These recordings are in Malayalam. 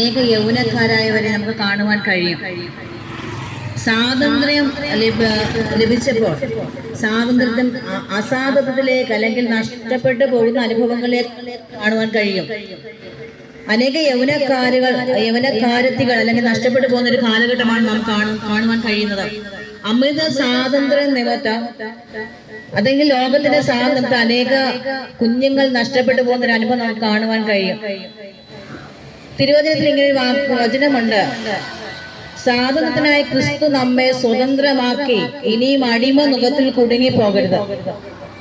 അനേക യൗവനക്കാരായവരെ നമുക്ക് കാണുവാൻ കഴിയും. സ്വാതന്ത്ര്യം ലഭിച്ചപ്പോൾ സ്വാതന്ത്ര്യത്തിൽ അസാധുതത്തിലേക്ക് അല്ലെങ്കിൽ നഷ്ടപ്പെട്ടു പോകുന്ന അനുഭവങ്ങളെ കാണുവാൻ കഴിയും. അനേക യൗവനക്കാരത്തികൾ അല്ലെങ്കിൽ നഷ്ടപ്പെട്ടു പോകുന്ന ഒരു കാലഘട്ടമാണ് നാം കാണുവാൻ കഴിയുന്നത്. അമൃത സ്വാതന്ത്ര്യ നിമിത്തം അല്ലെങ്കിൽ ലോകത്തിന്റെ സ്വാതന്ത്ര്യത്തിൽ അനേക കുഞ്ഞുങ്ങൾ നഷ്ടപ്പെട്ടു പോകുന്ന ഒരു അനുഭവം നമുക്ക് കാണുവാൻ കഴിയും. തിരുവചനത്തിൽ ഇങ്ങനെ വചനമുണ്ട്: സ്വാതന്ത്ര്യത്തിനായി ക്രിസ്തു നമ്മെ സ്വതന്ത്രമാക്കി, ഇനിയും അടിമ നുഖത്തിൽ കുടുങ്ങി പോകരുത്.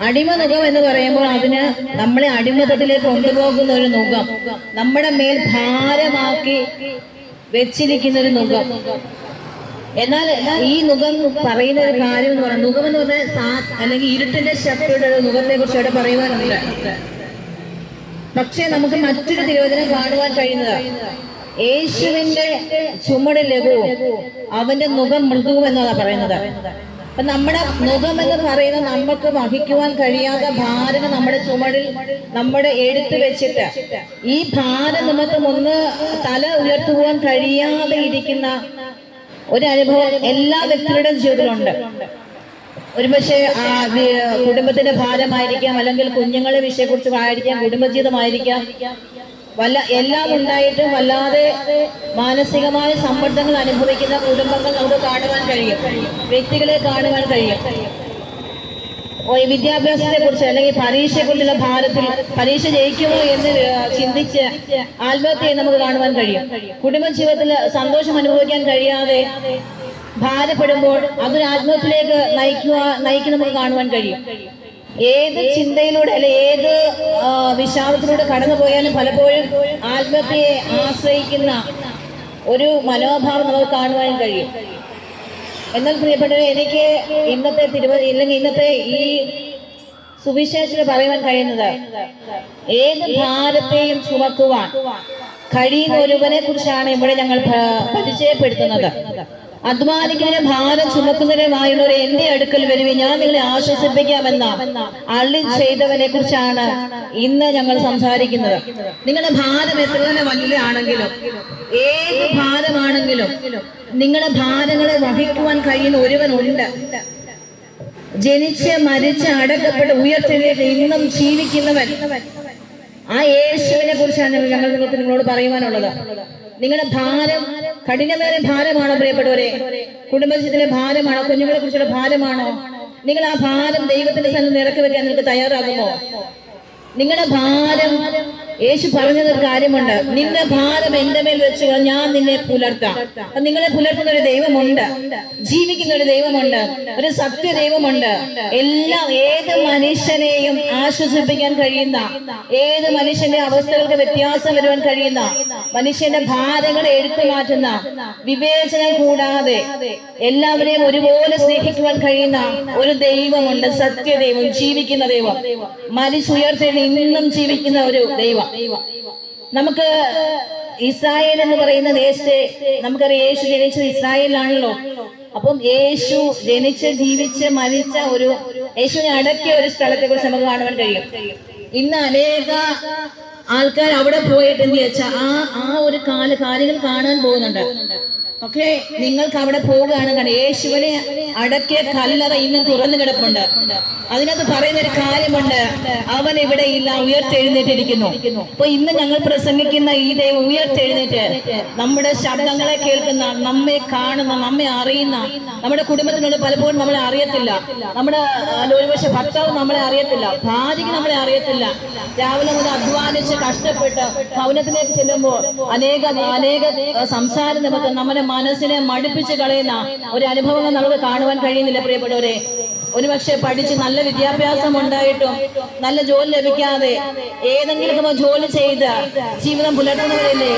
അടിമ നുഖം എന്ന് പറയുമ്പോൾ അതിന് നമ്മളെ അടിമത്തത്തിലേക്ക് കൊണ്ടുപോകുന്ന ഒരു നുഖം, നമ്മുടെ മേൽ ഭാരമാക്കി വെച്ചിരിക്കുന്ന ഒരു നുഖം. എന്നാൽ ഈ നുഖം പറയുന്ന ഒരു കാര്യം എന്ന് പറയുന്നത്, നുഖം എന്ന് പറഞ്ഞാൽ അല്ലെങ്കിൽ ഇരുട്ടിന്റെ ശക്തിയുടെ ഒരു നുഖത്തെ കുറിച്ച് ഇവിടെ പറയുവാനുണ്ട്. പക്ഷെ നമുക്ക് മറ്റൊരു തിരുവചനം കാണുവാൻ കഴിയുന്നത്, യേശുവിന്റെ ചുമട് ലഘുവും അവന്റെ മുഖം മൃദുവും എന്നാണ് പറയുന്നത്. അപ്പൊ നമ്മുടെ മുഖം എന്ന് പറയുന്നത് നമുക്ക് വഹിക്കുവാൻ കഴിയാത്ത ഭാരം നമ്മുടെ ചുമടിൽ നമ്മുടെ എടുത്തു വെച്ചിട്ട് ഈ ഭാരം നമുക്ക് ഒന്ന് തല ഉയർത്തുവാൻ കഴിയാതെ ഇരിക്കുന്ന ഒരു അനുഭവം എല്ലാ വ്യക്തികളുടെയും ജീവിതത്തിലുണ്ട്. ഒരുപക്ഷെ കുടുംബത്തിന്റെ ഭാരമായിരിക്കാം, അല്ലെങ്കിൽ കുഞ്ഞുങ്ങളെ വിഷയത്തെക്കുറിച്ച് ആയിരിക്കാം, കുടുംബജീവിതമായിരിക്കാം, എല്ലാം ഉണ്ടായിട്ടും വല്ലാതെ മാനസികമായ സമ്മർദ്ദങ്ങൾ അനുഭവിക്കുന്ന കുടുംബങ്ങൾ നമുക്ക് കാണുവാൻ കഴിയും, വ്യക്തികളെ കാണുവാൻ കഴിയും. വിദ്യാഭ്യാസത്തെ കുറിച്ച് അല്ലെങ്കിൽ പരീക്ഷയെ കുറിച്ചുള്ള ഭാരത്തിൽ പരീക്ഷ ജയിക്കുമോ എന്ന് ചിന്തിച്ച് ആത്മഹത്യയെ നമുക്ക് കാണുവാൻ കഴിയും. കുടുംബജീവിതത്തിൽ സന്തോഷം അനുഭവിക്കാൻ കഴിയാതെ ഭാരപ്പെടുമ്പോൾ അതൊരു ആത്മഹത്യയിലേക്ക് നയിക്കുന്ന നമുക്ക് കാണുവാൻ കഴിയും. ഏത് ചിന്തയിലൂടെ അല്ലെ ഏത് വിഷാദത്തിലൂടെ കടന്നു പോയാലും പലപ്പോഴും ആത്മഹത്യയെ ആശ്രയിക്കുന്ന ഒരു മനോഭാവം നമുക്ക് കാണുവാൻ കഴിയും. എന്നാൽ പ്രിയപ്പെട്ടവരെ, എനിക്ക് ഇന്നത്തെ ഈ സുവിശേഷത്തിൽ പറയുവാൻ കഴിയുന്നത്, ഏത് ഭാരത്തെയും ചുമക്കുവാൻ കഴിയുന്ന ഒരുവനെ കുറിച്ചാണ് ഇവിടെ ഞങ്ങൾ പരിചയപ്പെടുത്തുന്നത്. അധ്വാനിക്കുന്നതിന് ഭാരം ചുമക്കുന്നതിനുമായുള്ളവരെ എന്റെ അടുക്കൽ വരുവിൻ, ഞാൻ നിങ്ങളെ ആശ്വസിപ്പിക്കാമെന്ന അള്ളി ചെയ്തവനെ കുറിച്ചാണ് ഇന്ന് ഞങ്ങൾ സംസാരിക്കുന്നത്. നിങ്ങളുടെ ഭാരം എത്ര തന്നെ വലുതാണെങ്കിലും, ഏത് ഭാരമാണെങ്കിലും നിങ്ങളുടെ ഭാരങ്ങളെ വഹിക്കുവാൻ കഴിയുന്ന ഒരുവനുണ്ട്. ജനിച്ച് മരിച്ച് അടക്കപ്പെട്ട് ഉയർത്തെഴുന്നേറ്റ് ഇന്നും ജീവിക്കുന്നവൻ, ആ യേശുവിനെ കുറിച്ചാണ് ഞങ്ങൾ നിങ്ങളോട് പറയുവാനുള്ളത്. നിങ്ങളുടെ ഭാരം കഠിനമേറെ ഭാരമാണോ പ്രിയപ്പെട്ടവരെ? കുടുംബജീവിതത്തിലെ ഭാരമാണോ? കുഞ്ഞുങ്ങളെ കുറിച്ചുള്ള ഭാരമാണോ? നിങ്ങൾ ആ ഭാരം ദൈവത്തിന്റെ സ്ഥലത്ത് ഇറക്കി വെക്കാൻ നിങ്ങൾക്ക് തയ്യാറാകുമോ? നിങ്ങളുടെ ഭാരം, യേശു പറഞ്ഞതൊരു കാര്യമുണ്ട്, നിന്റെ ഭാരം എന്റെ മേൽ വെച്ച് ഞാൻ നിന്നെ പുലർത്താം. നിങ്ങളെ പുലർത്തുന്ന ഒരു ദൈവമുണ്ട്, ജീവിക്കുന്ന ഒരു ദൈവമുണ്ട്, ഒരു സത്യ ദൈവമുണ്ട്. ഏത് മനുഷ്യനെയും ആശ്വസിപ്പിക്കാൻ കഴിയുന്ന, ഏത് മനുഷ്യന്റെ അവസ്ഥകൾക്ക് വ്യത്യാസം വരുവാൻ കഴിയുന്ന, മനുഷ്യന്റെ ഭാരങ്ങളെ എടുത്തു മാറ്റുന്ന, വിവേചനം കൂടാതെ എല്ലാവരെയും ഒരുപോലെ സ്നേഹിക്കുവാൻ കഴിയുന്ന ഒരു ദൈവമുണ്ട്, സത്യദൈവം, ജീവിക്കുന്ന ദൈവം, മരിച്ചുയർത്തെഴുന്നേറ്റ് ഇന്നും ജീവിക്കുന്ന ഒരു ദൈവം. നമുക്ക് ഇസ്രായേൽ എന്ന് പറയുന്ന ദേശത്തെ നമുക്കറിയാം, യേശു ജനിച്ചത് ഇസ്രായേലിലാണല്ലോ. അപ്പം യേശു ജനിച്ച് ജീവിച്ച് മരിച്ച ഒരു, യേശുവിനെ അടക്കിയ ഒരു സ്ഥലത്തെ കുറിച്ച് നമുക്ക് കാണുവാൻ കഴിയും. ഇന്ന് അനേക ആൾക്കാർ അവിടെ പോയിട്ട് എന്ത് വെച്ചാൽ ആ ഒരു കാര്യങ്ങൾ കാണാൻ പോകുന്നുണ്ട്. പക്ഷേ നിങ്ങൾക്ക് അവിടെ പോവുകയാണ്, യേശുവിനെ അടക്കിയ കല്ലറ ഇന്നും തുറന്നു കിടപ്പുണ്ട്. അതിനകത്ത് പറയുന്ന ഒരു കാര്യമുണ്ട്, അവൻ ഇവിടെ ഇല്ല, ഉയർത്തെഴുന്നേറ്റിരിക്കുന്നു. അപ്പൊ ഇന്ന് ഞങ്ങൾ പ്രസംഗിക്കുന്ന ഈ ദൈവം ഉയർത്തെഴുന്നേറ്റ് നമ്മുടെ ശബ്ദങ്ങളെ കേൾക്കുന്ന, നമ്മെ കാണുന്ന, നമ്മെ അറിയുന്ന, നമ്മുടെ കുടുംബത്തിനുള്ള പലപ്പോഴും നമ്മളെ അറിയത്തില്ല, നമ്മുടെ ഒരുപക്ഷെ ഭർത്താവ് നമ്മളെ അറിയത്തില്ല, ഭാര്യയ്ക്ക് നമ്മളെ അറിയത്തില്ല. രാവിലെ മുതൽ അധ്വാനിച്ച് കഷ്ടപ്പെട്ട് ഭവനത്തിലേക്ക് ചെല്ലുമ്പോൾ അനേക സംസാര നിമിത്തം നമ്മുടെ മനസ്സിനെ മടുപ്പിച്ച് കളയുന്ന ഒരു അനുഭവങ്ങൾ നമുക്ക് കാണുവാൻ കഴിയുന്നില്ല പ്രിയപ്പെട്ടവരെ. ഒരുപക്ഷെ പഠിച്ച് നല്ല വിദ്യാഭ്യാസം ഉണ്ടായിട്ടും നല്ല ജോലി ലഭിക്കാതെ ഏതെങ്കിലും ജോലി ചെയ്ത് ജീവിതം പുലർത്തുന്നവരല്ലേ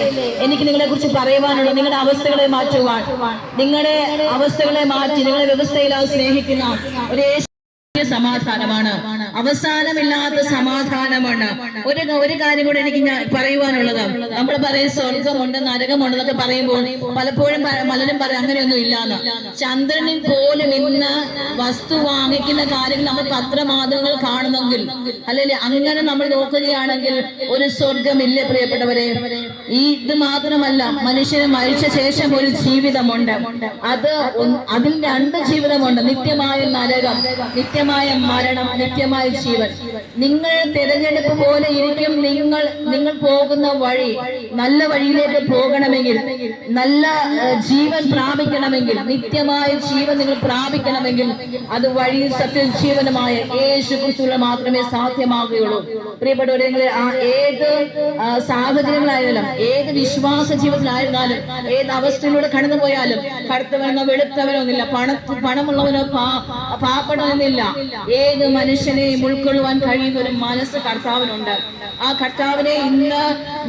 എനിക്ക് നിങ്ങളെ കുറിച്ച് പറയുവാനുള്ളൂ. നിങ്ങളുടെ അവസ്ഥകളെ മാറ്റുവാൻ, നിങ്ങളുടെ അവസ്ഥകളെ മാറ്റി നിങ്ങളെ വ്യവസ്ഥയിൽ സ്നേഹിക്കുന്ന ഒരു സമാധാനമാണ്, അവസാനമില്ലാത്ത സമാധാനമാണ്. ഒരു കാര്യം കൂടെ എനിക്ക് പറയുവാനുള്ളത്, നമ്മൾ പറയും സ്വർഗമുണ്ട് നരകമുണ്ടെന്നൊക്കെ പറയുമ്പോൾ പലപ്പോഴും പലരും പറയും അങ്ങനെയൊന്നും ഇല്ലാന്ന്. ചന്ദ്രനിൽ പോലും ഇന്ന് വസ്തു വാങ്ങിക്കുന്ന കാര്യങ്ങൾ നമ്മൾ പത്രമാധ്യമങ്ങൾ കാണുന്നെങ്കിൽ, അല്ലെങ്കിൽ അങ്ങനെ നമ്മൾ നോക്കുകയാണെങ്കിൽ ഒരു സ്വർഗമില്ല പ്രിയപ്പെട്ടവരെ. ഇത് മാത്രമല്ല, മനുഷ്യന് മരിച്ച ശേഷം ഒരു ജീവിതമുണ്ട്. അതിൽ രണ്ട് ജീവിതമുണ്ട്: നിത്യമായ നരകം, നിത്യമായ മരണം, നിത്യമായ ജീവൻ. നിങ്ങൾ തിരഞ്ഞെടുപ്പ് പോലെ ഇരിക്കും. നിങ്ങൾ പോകുന്ന വഴി നല്ല വഴിയിലേക്ക് പോകണമെങ്കിൽ, നല്ല ജീവൻ പ്രാപിക്കണമെങ്കിൽ, നിത്യമായ ജീവൻ നിങ്ങൾ പ്രാപിക്കണമെങ്കിൽ അത് വഴി സത്യം ജീവനുമായ യേശു ക്രിസ്തുവിൽ മാത്രമേ സാധ്യമാകുകയുള്ളൂ. പ്രിയപ്പെട്ടവരെ, നിങ്ങൾ ഏത് സാഹചര്യങ്ങളായാലും, ഏത് വിശ്വാസ ജീവിതത്തിലായിരുന്നാലും, ഏത് അവസ്ഥയിലൂടെ കടന്നു പോയാലും, കടുത്തവനോ വെളുത്തവനോ എന്നില്ല, പണമുള്ളവനോ പാവപ്പെട്ടവനെന്നില്ല, ഏത് മനുഷ്യനെയും ഉൾക്കൊള്ളുവാൻ കഴിയുന്ന ഒരു മനസ്സ് കർത്താവിനുണ്ട്. ആ കർത്താവിനെ ഇന്ന്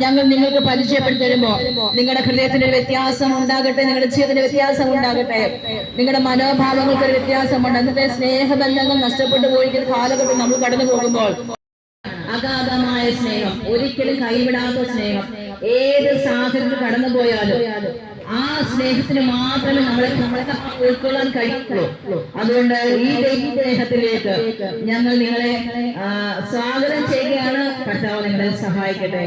ഞങ്ങൾ നിങ്ങൾക്ക് പരിചയപ്പെടുത്തി തരുമ്പോ നിങ്ങളുടെ ഹൃദയത്തിന് ഒരു വ്യത്യാസം ഉണ്ടാകട്ടെ, നിങ്ങളുടെ ജീവിതത്തിന് വ്യത്യാസം ഉണ്ടാകട്ടെ, നിങ്ങളുടെ മനോഭാവങ്ങൾക്ക് ഒരു വ്യത്യാസമുണ്ട്. ഇന്നത്തെ സ്നേഹബന്ധങ്ങൾ നഷ്ടപ്പെട്ടു പോയിരിക്കുന്ന കാലഘട്ടം നമ്മൾ കടന്നു പോകുമ്പോൾ അഗാധമായ സ്നേഹം, ഒരിക്കലും കൈവിടാത്ത സ്നേഹം, ഏത് സാഹചര്യത്തിൽ കടന്നു പോയാലും ആ സ്നേഹത്തിന് മാത്രമേ നമ്മളെ ഉൾക്കൊള്ളാൻ കഴിയുള്ളൂ. അതുകൊണ്ട് ഈ സ്നേഹത്തിലേക്ക് ഞങ്ങൾ നിങ്ങളെ സ്വാഗതം ചെയ്യുകയാണ്. കർത്താവ് നിങ്ങളെ സഹായിക്കട്ടെ.